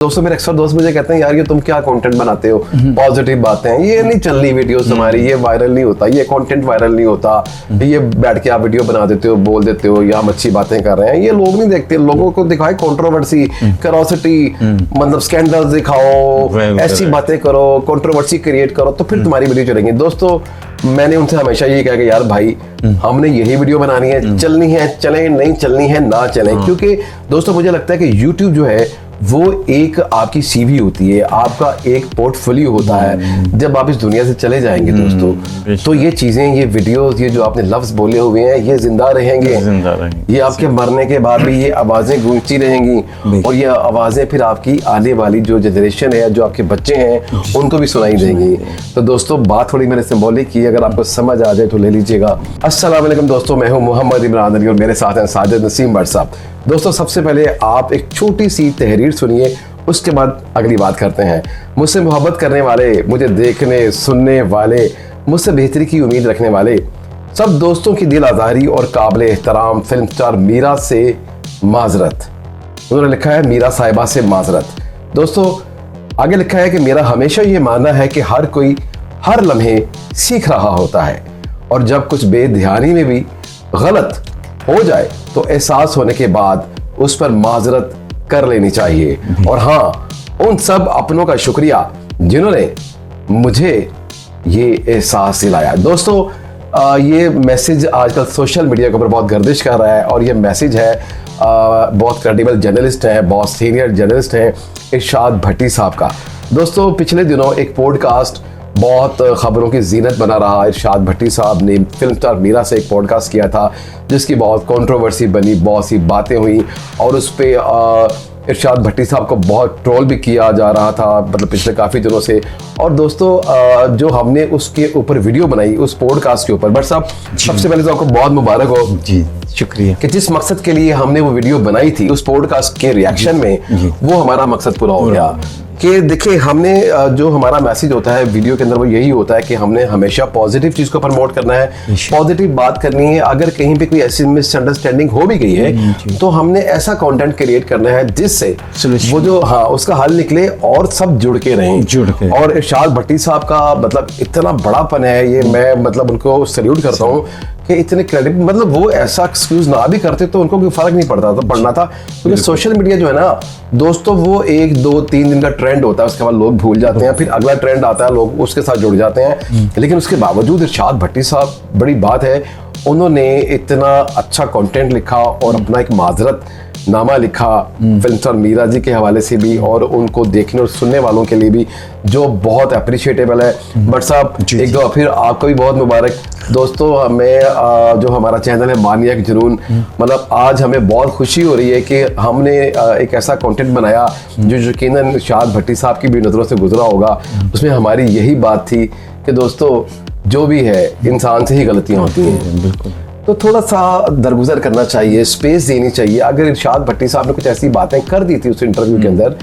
दोस्तों मेरे अक्सर दोस्त मुझे कहते हैं यार ये तुम क्या कंटेंट बनाते हो, पॉजिटिव बातें, ये नहीं चल रही वीडियोस हमारी, ये वायरल नहीं होता, ये कंटेंट वायरल नहीं होता, ये बैठ के आप वीडियो बना देते हो, बोल देते हो या हम अच्छी बातें कर रहे हैं, ये लोग नहीं देखते। लोगों को दिखाए कंट्रोवर्सी, क्यूरियोसिटी, मतलब स्कैंडल्स दिखाओ, ऐसी बातें करो, कंट्रोवर्सी क्रिएट करो, तो फिर तुम्हारी वीडियो चलेंगी। दोस्तों मैंने उनसे हमेशा ये कहा कि यार भाई हमने यही वीडियो बनानी है, चलनी है चले, नहीं चलनी है ना चले। क्योंकि दोस्तों मुझे लगता है कि YouTube जो है वो एक आपकी सीवी होती है, आपका एक पोर्टफोलियो होता है। जब आप इस दुनिया से चले जाएंगे दोस्तों, तो ये चीजें, ये वीडियोस, ये जो आपने लफ्ज बोले हुए हैं, ये जिंदा रहेंगे। ये आपके मरने के बाद भी ये आवाजें गूंजती रहेंगी और ये आवाजें फिर आपकी आने वाली जो जनरेशन है, जो आपके बच्चे हैं, उनको भी सुनाई देंगी। तो दोस्तों बात थोड़ी मैंने सिंबॉलिक की, अगर आपको समझ आ जाए तो ले लीजिएगा। अस्सलाम वालेकुम दोस्तों, मैं हूं मोहम्मद इमरान अली और मेरे साथ हैं साजिद नसीम भट्ट साहब। दोस्तों सबसे पहले आप एक छोटी सी तहरीर सुनिए, उसके बाद अगली बात करते हैं। मुझसे मोहब्बत करने वाले, मुझे देखने सुनने वाले, मुझसे बेहतरी की उम्मीद रखने वाले सब दोस्तों की दिल आज़ारी और काबिल एहतराम फिल्म स्टार मीरा से माजरत। उन्होंने लिखा है मीरा साहिबा से माजरत। दोस्तों आगे लिखा है कि मेरा हमेशा ये मानना है कि हर कोई हर लम्हे सीख रहा होता है और जब कुछ बेध्यानी में भी गलत हो जाए तो एहसास होने के बाद उस पर माजरत कर लेनी चाहिए। और हाँ, उन सब अपनों का शुक्रिया जिन्होंने मुझे ये एहसास दिलाया। दोस्तों ये मैसेज आजकल सोशल मीडिया के ऊपर बहुत गर्दिश कर रहा है और ये मैसेज है बहुत क्रेडिबल जर्नलिस्ट हैं, बहुत सीनियर जर्नलिस्ट हैं, इरशाद भट्टी साहब का। दोस्तों पिछले दिनों एक पॉडकास्ट बहुत खबरों की जीनत बना रहा। इरशाद भट्टी साहब ने फिल्म स्टार मीरा से एक पॉडकास्ट किया था जिसकी बहुत कंट्रोवर्सी बनी, बहुत सी बातें हुई और उस पर इरशाद भट्टी साहब को बहुत ट्रोल भी किया जा रहा था, मतलब पिछले काफ़ी दिनों से। और दोस्तों जो हमने उसके ऊपर वीडियो बनाई उस पॉडकास्ट के ऊपर, भट्ट साहब सबसे पहले तो आपको बहुत मुबारक हो जी, शुक्रिया कि जिस मकसद के लिए हमने वो वीडियो बनाई थी, उस पॉडकास्ट के रिएक्शन में वो हमारा मकसद पूरा हो गया। कि देखिए हमने जो हमारा मैसेज होता है वीडियो के अंदर वो यही होता है कि हमने हमेशा पॉजिटिव चीज को प्रमोट करना है, पॉजिटिव बात करनी है। अगर कहीं पे कोई ऐसी मिसअंडरस्टैंडिंग हो भी गई है तो हमने ऐसा कंटेंट क्रिएट करना है जिससे वो जो उसका हल निकले और सब जुड़ के रहें। और इरशाद भट्टी साहब का मतलब इतना बड़ापन है, ये मैं मतलब उनको सैल्यूट करता हूँ कि इतने क्रेडिट, मतलब वो ऐसा एक्सक्यूज ना भी करते तो उनको कोई फर्क नहीं पड़ता था, पड़ना था। क्योंकि सोशल मीडिया जो है ना दोस्तों वो 1 2 3 दिन का ट्रेंड होता है, उसके बाद लोग भूल जाते हैं, फिर अगला ट्रेंड आता है, लोग उसके साथ जुड़ जाते हैं। लेकिन उसके बावजूद इरशाद भट्टी साहब, बड़ी बात है, उन्होंने इतना अच्छा कंटेंट लिखा और अपना एक माजरत नामा लिखा फिल्म स्टार मीरा जी के हवाले से भी और उनको देखने और सुनने वालों के लिए भी, जो बहुत अप्रिशिएटेबल है। भट्ट साहब एक दो फिर आपको भी बहुत मुबारक। दोस्तों हमें जो हमारा चैनल है मानिया के जुनून, मतलब आज हमें बहुत खुशी हो रही है कि हमने एक ऐसा कंटेंट बनाया जो यकीनन इरशाद भट्टी साहब की भी नज़रों से गुजरा होगा। उसमें हमारी यही बात थी कि दोस्तों जो भी है इंसान से ही गलतियाँ होती हैं, बिल्कुल, तो थोड़ा सा दरगुजर करना चाहिए, स्पेस देनी चाहिए। अगर इरशाद भट्टी साहब ने कुछ ऐसी बातें कर दी थी उस इंटरव्यू के अंदर,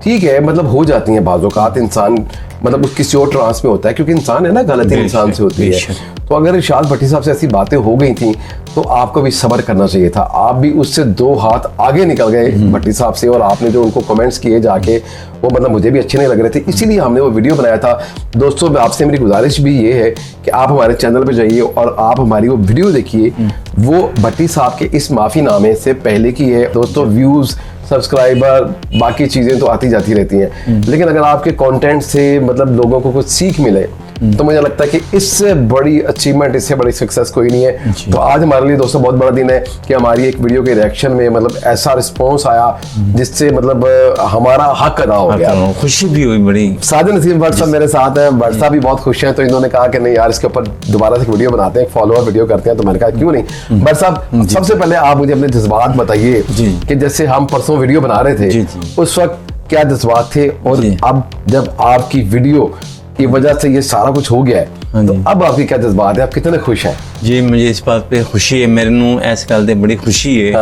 ठीक है, मतलब हो जाती हैं बाज़ औक़ात, इंसान मतलब किसी और ट्रांस में होता है क्योंकि इंसान है ना, गलती इंसान से होती है। तो अगर इरशाद भट्टी साहब से ऐसी बातें हो गई थी तो आपको भी सब्र करना चाहिए था। आप भी उससे 2 हाथ आगे निकल गए भट्टी साहब से और आपने जो उनको कमेंट्स किए जाके, वो मतलब मुझे भी अच्छे नहीं लग रहे थे, इसीलिए हमने वो वीडियो बनाया था। दोस्तों आपसे मेरी गुजारिश भी ये है कि आप हमारे चैनल पर जाइए और आप हमारी वो वीडियो देखिए, वो भट्टी साहब के इस माफ़ीनामे से पहले की है। दोस्तों व्यूज़, सब्सक्राइबर, बाकी चीज़ें तो आती जाती रहती हैं, लेकिन अगर आपके कंटेंट से मतलब लोगों को कुछ सीख मिले तो मुझे लगता है कि इससे बड़ी अचीवमेंट, इससे बड़ी सक्सेस कोई नहीं है। तो आज हमारे लिए दोस्तों बहुत बड़ा दिन है कि हमारी एक वीडियो के रिएक्शन में मतलब ऐसा रिस्पॉन्स आया जिससे मतलब हमारा हक अदा हो गया, खुशी भी हुई बड़ी। साजिद नसीम भट्ट साहब मेरे साथ हैं, भट्ट साहब भी बहुत खुश हैं, तो इन्होंने कहा कि नहीं यार इसके ऊपर दोबारा से वीडियो बनाते हैं, फॉलोअप वीडियो करते हैं। तो मैंने कहा क्यों नहीं। भट्ट साहब सबसे पहले आप मुझे अपने जज्बात बताइए कि जैसे हम परसों वीडियो बना रहे थे उस वक्त क्या जज्बात थे और अब जब आपकी वीडियो की वजह से ये सारा कुछ हो गया है तो अब आपकी क्या जज्बात है, आप कितने खुश हैं? जी मुझे इस बात पे खुशी है, मेरे नू इस गल ते बड़ी खुशी है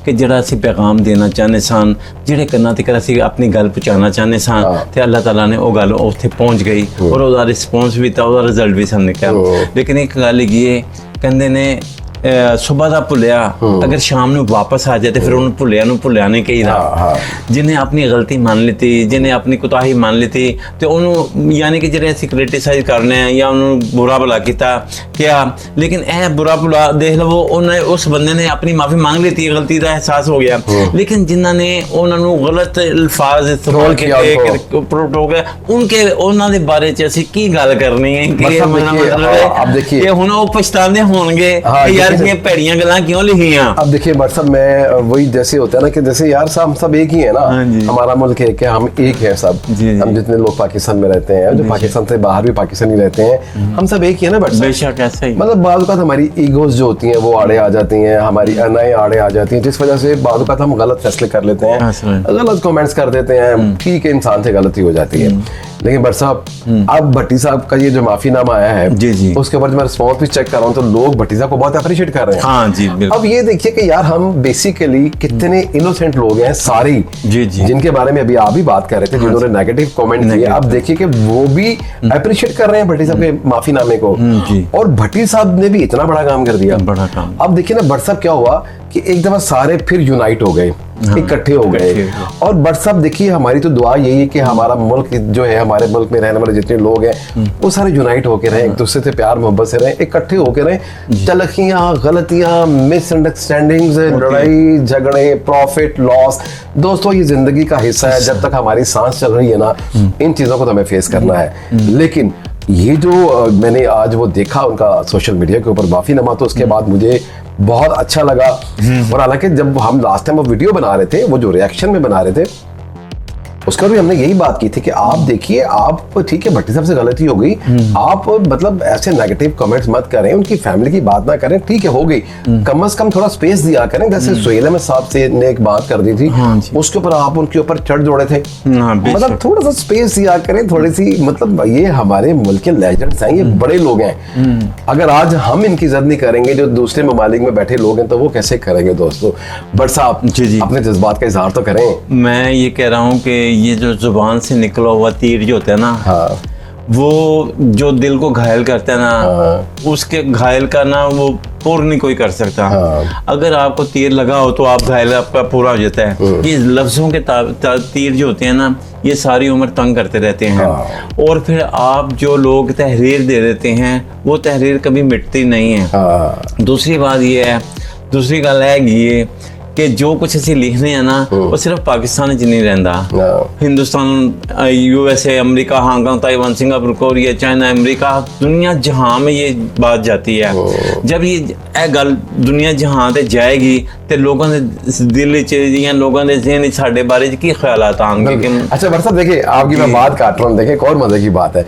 कि जिहड़ा असीं पैगाम देना चाहते सन, जिहड़े करना तक असीं अपनी गल पहुँचाना चाहते सन, ते अल्लाह ताला ने वो गल उत्थे पहुँच गई और उसका रिस्पॉन्स भी था, उसका रिजल्ट भी सामने निकला। लेकिन एक गल ये कहते ने ਸੁਬਾ ਦਾ ਭੁੱਲਿਆ ਅਗਰ ਸ਼ਾਮ ਨੂੰ ਵਾਪਸ ਆ ਜਾਏ ਤੇ ਫਿਰ ਉਹਨੂੰ ਭੁੱਲਿਆ ਨਹੀਂ ਕਹੀਦਾ। ਜਿਹਨੇ ਆਪਣੀ ਗਲਤੀ ਮੰਨ ਲਿੱਤੀ, ਜਿਹਨੇ ਆਪਣੀ ਕੁਤਾਹੀ ਮੰਨ ਲਿੱਤੀ ਤੇ ਉਹਨੂੰ ਯਾਨੀ ਕਿ ਜਿਹੜੇ ਅਸੀਂ ਕ੍ਰਿਟਿਸਾਈਜ਼ ਕਰਨੇ ਆ ਜਾਂ ਉਹਨੂੰ ਬੁਰਾ ਭਲਾ ਕੀਤਾ ਕਿਹਾ, ਲੇਕਿਨ ਇਹ ਬੁਰਾ ਭਲਾ ਦੇਖ ਲਵੋ ਉਹਨੇ ਉਸ ਬੰਦੇ ਨੇ ਆਪਣੀ ਮਾਫੀ ਮੰਗ ਲਈ, ਗਲਤੀ ਦਾ ਅਹਿਸਾਸ ਹੋ ਗਿਆ, ਲੇਕਿਨ ਜਿਨ੍ਹਾਂ ਨੇ ਉਹਨਾਂ ਨੂੰ ਗਲਤ ਅਲਫਾਜ਼ ਇਸਤੇਮਾਲ ਕੀਤੇ ਪ੍ਰੋਟੋਕ ਉਨਕੇ ਉਹਨਾਂ ਦੇ ਬਾਰੇ ਚ ਅਸੀਂ ਕੀ ਗੱਲ ਕਰਨੀ ਹੈ ਕਿ अब देखिए ये ਹੁਣ ਉਹ ਪਛਤਾਉਂਦੇ ਹੋਣਗੇ ਕਿ ਯਾਰ ਇਹ ਭੈੜੀਆਂ ਗੱਲਾਂ ਕਿਉਂ ਲਿਖੀਆਂ। अब देखिए बट साहब मैं वही जैसे होता है ना कि जैसे यार साहब हम सब एक ही है ना, हमारा मुल्क एक है, हम एक है सब, हम जितने लोग पाकिस्तान में रहते हैं, जो पाकिस्तान से बाहर भी पाकिस्तानी रहते हैं, हम सब एक ही है ना। बट बेशक ऐसा ही, मतलब बाद वक्त हमारी ईगोज जो होती हैं वो आड़े आ जाती हैं, हमारी अनाएं आड़े आ जाती हैं, जिस वजह से बाद वक्त हम गलत फैसले कर लेते हैं, गलत कमेंट्स कर देते हैं। ठीक है, इंसान से गलती हो जाती है, लेकिन बट साहब अब भट्टी साहब का ये जो माफीनामा आया है उसके ऊपर मैं रिस्पॉन्स भी चेक कर रहा हूँ तो लोग भट्टी साहब को बहुत अप्रिशिएट कर रहे हैं। हाँ जी, अब ये देखिए कि यार हम बेसिकली कितने इनोसेंट लोग हैं सारे जिनके बारे में अभी आप भी बात कर रहे थे, जिन्होंने नेगेटिव कमेंट किए, अब देखिए कि वो भी अप्रिशिएट कर रहे हैं भट्टी साहब के माफीनामे को, और भट्टी साहब ने भी इतना बड़ा काम कर दिया, बड़ा काम। अब देखिए ना भट्ट साहब क्या हुआ कि एक दफा सारे फिर यूनाइट हो गए, इकट्ठे हो गए, और बट साहब देखिए हमारी तो दुआ यही है कि हमारा मुल्क जो है, हमारे मुल्क में रहने वाले जितने लोग हैं वो सारे यूनाइट होकर रहें, एक दूसरे से प्यार मोहब्बत से रहें, इकट्ठे होकर रहें। तलखियां, गलतियां, मिसअंडरस्टैंडिंग्स, लड़ाई झगड़े, प्रॉफिट लॉस, दोस्तों ये जिंदगी का हिस्सा है। जब तक हमारी सांस चल रही है ना, इन चीजों को तो हमें फेस करना है। लेकिन ये जो मैंने आज वो देखा उनका सोशल मीडिया के ऊपर माफीनामा, तो उसके बाद मुझे बहुत अच्छा लगा। और हालांकि जब हम लास्ट टाइम वो वीडियो बना रहे थे, वो जो रिएक्शन में बना रहे थे, उसका भी हमने यही बात की थी कि आप देखिए, आप ठीक है भट्टी साहब से गलती हो गई, आप मतलब ऐसे नेगेटिव कमेंट्स मत करें, उनकी फैमिली की बात ना करें, ठीक है हो गई, कम से कम थोड़ा स्पेस दिया करें। जैसे सुहेल अहमद साहब से ने एक बात कर दी थी, उसके ऊपर आप उनके ऊपर चढ़ जोड़े थे, मतलब थोड़ा सा स्पेस दिया करें, थोड़ी सी, मतलब ये हमारे मुल्क के लेजेंड्स हैं, ये बड़े लोग हैं। अगर आज हम इनकी इज्जत नहीं करेंगे, जो दूसरे ममालिक में बैठे लोग हैं, तो वो कैसे करेंगे दोस्तों। बट साहब अपने जज्बात का इजहार तो करें। मैं ये कह रहा हूँ कि ये जो जुबान से निकला हुआ तीर जो होता है ना, वो जो दिल को घायल करता है ना, उसके घायल का ना वो पूर्ण नहीं कोई कर सकता। अगर आपको तीर लगा हो तो आप घायल आपका पूरा हो जाता है। ये लफ्जों के तीर जो होते हैं ना, ये सारी उम्र तंग करते रहते हैं, और फिर आप जो लोग तहरीर दे देते हैं वो तहरीर कभी मिटती नहीं है। दूसरी बात ये है, दूसरी गल है ये कि जो कुछ ਅਸੀਂ ਲਿਖਦੇ ਆ ਨਾ, ਉਹ ਸਿਰਫ ਪਾਕਿਸਤਾਨ 'ਚ नहीं रहता, Hindustan, USA, America, Hong Kong, Taiwan, Singapore, Korea, China, America, दुनिया जहां में ये बात जाती है। जब ये गल दुनिया जहां ते जाएगी तो लोगों ने दिल या लोगों ने ज़हन में साडे बारे च की ख्यालात आएंगे कि अच्छा बट साहब देखिए, आपकी मैं बात काट रहा हूँ, देखिए एक और मजे की बात है,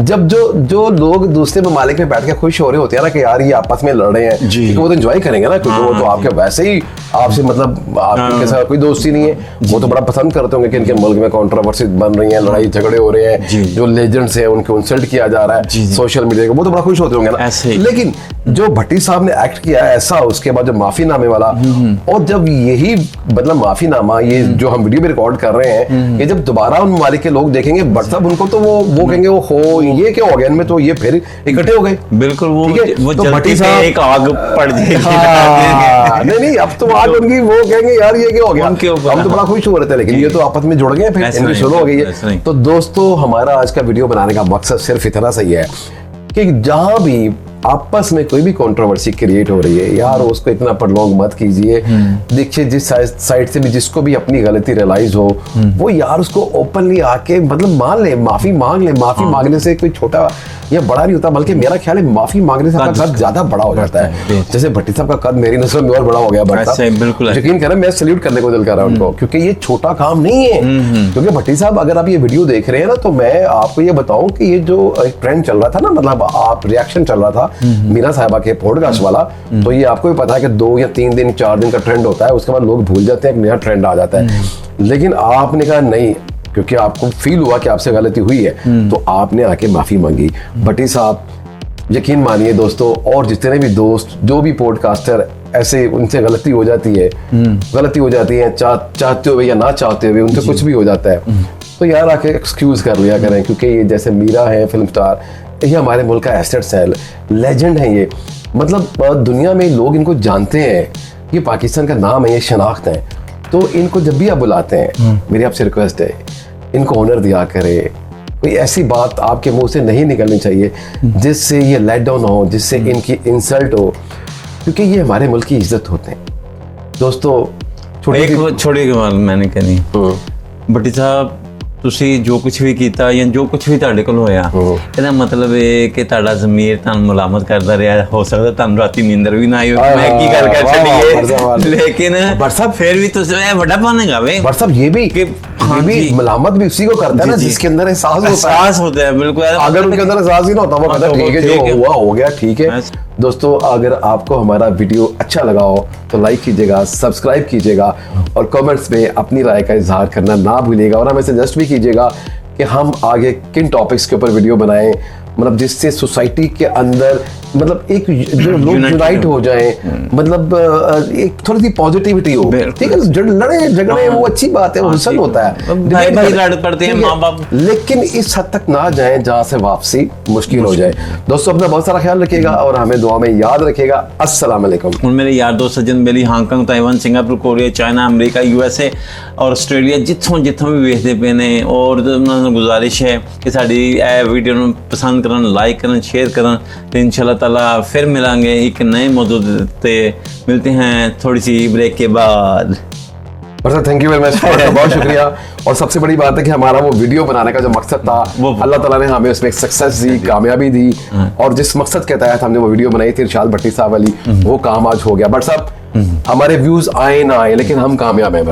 जब जो लोग दूसरे ममालिक में बैठ के खुश हो रहे होते हैं ना कि यार ये आपस में लड़ रहे हैं, क्योंकि वो तो एंजॉय करेंगे ना, क्योंकि वो तो आपके वैसे ही आपसे मतलब आपके साथ कोई दोस्ती नहीं है, वो तो बड़ा पसंद करते होंगे कि इनके मुल्क में कंट्रोवर्सी बन रही है, लड़ाई झगड़े हो रहे हैं, जो लेजेंड्स हैं उनको इंसल्ट किया जा रहा है सोशल मीडिया को, वो तो बड़ा खुश होते होंगे ना। लेकिन जो भट्टी साहब ने एक्ट किया है ऐसा, उसके बाद जो माफीनामे वाला, और जब यही मतलब माफीनामा ये जो हम वीडियो में रिकॉर्ड कर रहे हैं, ये जब दोबारा उन ममालिक के लोग देखेंगे बट साहब उनको, तो वो कहेंगे वो हो ये क्या हो गया इनमें, तो ये फिर इकट्ठे हो गए। बिल्कुल, वो तो भट्टी साहब एक आग पड़ जाएगी। नहीं अब तो आग उनकी, वो कहेंगे यार ये क्या हो गया, हम तो बड़ा खुश हो रहे थे, लेकिन ये तो आपस में जुड़ गए, फिर इनकी शुरू हो गई है। तो दोस्तों हमारा आज का वीडियो बनाने का मकसद सिर्फ इतना सही है कि जहां भी आपस में कोई भी कंट्रोवर्सी क्रिएट हो रही है, यार उसको इतना प्रलोंग मत कीजिए। देखिए जिस साइड से भी जिसको भी अपनी गलती रियलाइज हो, वो यार उसको ओपनली आके मतलब मान ले, माफी मांग ले। माफी मांगने से कोई छोटा या बड़ा नहीं होता, बल्कि मेरा ख्याल है माफी मांगने से आपका कद ज्यादा बड़ा हो जाता है। जैसे भट्टी साहब का कद मेरी नजर में और बड़ा हो गया, बिल्कुल यकीन करें, मैं सैल्यूट करने को दिल कर रहा हूं उनको, क्योंकि ये छोटा काम नहीं है। क्योंकि भट्टी साहब अगर आप ये वीडियो देख रहे हैं ना, तो मैं आपको ये बताऊं कि ये जो एक ट्रेंड चल रहा था ना, मतलब आप रिएक्शन चल रहा था मीरा साहिबा के पॉडकास्ट वाला, तो ये आपको भी पता है कि 2 या 3 दिन 4 दिन का ट्रेंड होता है, उसके बाद लोग भूल जाते हैं, एक नया ट्रेंड आ जाता है। लेकिन आपने कहा नहीं, क्योंकि आपको फील हुआ कि आपसे गलती हुई है, तो आपने आके माफी मांगी। भट्टी साहब यकीन मानिए दोस्तों, और जितने भी दोस्त जो भी पॉडकास्टर ऐसे उनसे गलती हो जाती है, चाहते हुए या ना चाहते हुए उनसे कुछ भी हो जाता है, तो यार आके एक्सक्यूज कर लिया करें। क्योंकि ये जैसे मीरा है फिल्म स्टार, ये हमारे मुल्क का एसेट्स है, लेजेंड है ये। मतलब दुनिया में लोग इनको जानते हैं, ये पाकिस्तान का नाम है, ये शनाख्त है। तो इनको जब भी आप बुलाते हैं, मेरी आपसे रिक्वेस्ट है, इनको ऑनर दिया करे। कोई ऐसी बात आपके मुंह से नहीं निकलनी चाहिए जिससे ये लेट डाउन हो, जिससे इनकी इंसल्ट हो, क्योंकि ये हमारे मुल्क की इज्जत होते हैं। दोस्तों छोटी गल मैंने कहनी, भट्टी साहब ਤੁਸੀਂ ਜੋ ਕੁਝ ਵੀ ਕੀਤਾ ਜਾਂ ਜੋ ਕੁਝ ਵੀ ਤੁਹਾਡੇ ਕੋਲ ਹੋਇਆ, ਇਹਦਾ ਮਤਲਬ ਇਹ ਕਿ ਤੁਹਾਡਾ ਜ਼ਮੀਰ ਤੁਹਾਨੂੰ ਮੁਲਾਮਤ ਕਰਦਾ ਰਿਹਾ। ਹੋ ਸਕਦਾ ਤੁਹਾਨੂੰ ਰਾਤੀ ਨੀਂਦਰ ਵੀ ਨਾ ਆਈ ਹੋਵੇ, ਮੈਂ ਕੀ ਗੱਲ ਕਰ ਛੱਡੀਏ, ਲੇਕਿਨ फिर भी तो ਇਹ ਵੱਡਾ ਬਣੇਗਾ ਵੇ। बट साहब ये भी मलामत भी उसी को करता है ना जिसके अंदर एहसास होता है। बिल्कुल, अगर उनके अंदर एहसास ही ना होता, वो कहता ठीक है, जो हुआ हो गया, ठीक है। दोस्तों, अगर आपको हमारा वीडियो अच्छा लगा हो तो लाइक कीजिएगा, सब्सक्राइब कीजिएगा और कमेंट्स में अपनी राय का इजहार करना ना भूलिएगा। और हमें सजेस्ट भी कीजिएगा कि हम आगे किन टॉपिक्स के ऊपर वीडियो बनाएं, मतलब जिससे सोसाइटी के अंदर मतलब एक जो लोग यूनाइट हो जाएं, मतलब एक थोड़ी सी पॉजिटिविटी हो। ठीक है, लड़े झगड़े वो अच्छी बात है, वो हुसन होता है, भाई भाई लड़ पड़ते हैं माँ बाप, लेकिन इस हद तक ना जाए जहाँ से वापसी मुश्किल हो जाए। दोस्तों, अपना बहुत सारा ख्याल रखिएगा और हमें दुआ में याद रखिएगा। अस्सलाम वालेकुम। ਹੁਣ ਮੇਰੇ ਯਾਰ ਦੋਸਤ ਸੱਜਣ ਬੇਲੀ Hong Kong, Taiwan, Singapore, Korea, China, America, USA ਔਰ ਆਸਟ੍ਰੇਲੀਆ, ਜਿੱਥੋਂ ਵੀ ਵੇਖਦੇ ਪਏ ਨੇ, ਔਰ ਉਹਨਾਂ ਨੂੰ ਗੁਜ਼ਾਰਿਸ਼ ਹੈ ਕਿ ਸਾਡੀ ਇਹ ਵੀਡੀਓ ਨੂੰ ਪਸੰਦ ਕਰਨ, ਲਾइक करन, शेयर करन। तो इंशाल्लाह ताला फिर मिलेंगे एक नए मौजूद पे। मिलते हैं थोड़ी सी ब्रेक के बाद। थैंक यू वेरी मच, बहुत शुक्रिया। और सबसे बड़ी बात है कि हमारा वो वीडियो बनाने का जो मकसद था, अल्लाह ताला ने हमें उसमें सक्सेस दी, कामयाबी दी, और जिस मकसद के तहत हमने वो वीडियो बनाई थी इरशाद भट्टी साहब वाली, वो काम आज हो गया। बट साहब, हमारे व्यूज आए ना आए, लेकिन हम कामयाब हैं।